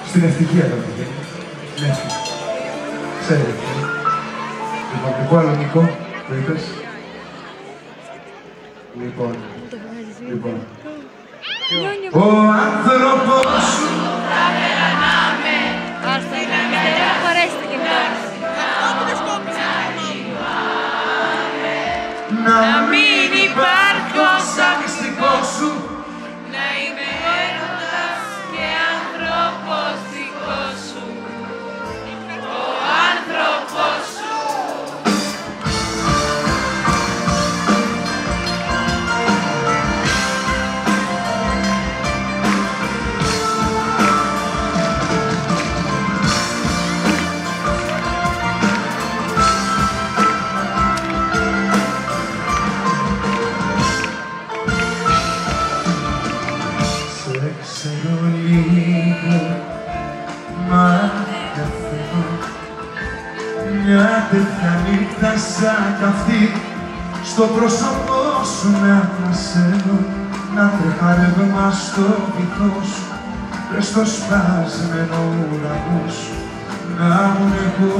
Στην ευτυχία θα πήγε. Ναι. Ξέρετε. Λοιπόν, άλλο Νίκο, το είπες. Λοιπόν. Ο άνθρωπος σου θα περνάμε. Άστα, δεν χωρέσετε κι εμείς. να μην υπάρχω σαν μυστικό σου. Να είμαι έρωτας και άνθρωπος δικός σου. Ο άνθρωπος σου. Ξέρω λίγο, μα καθόλου μια τέτοια νύχτα σαν κι αυτή στο πρόσωπό σου να ανασένω, να τρεχάρευμα στο βυθό σου και στο σπασμένο ουρανό σου να ήμουν εγώ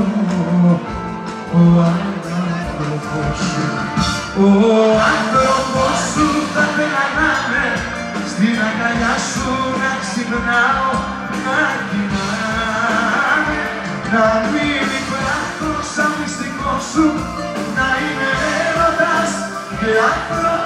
ο άνθρωπος σου. Ο άνθρωπος σου θα θέλα να είμαι στην αγκαλιά σου να ξυπνάω, να κοιμάμαι, να μην υπάρχω σαν μυστικό σου, να είμαι έρωτας και άνθρωπος.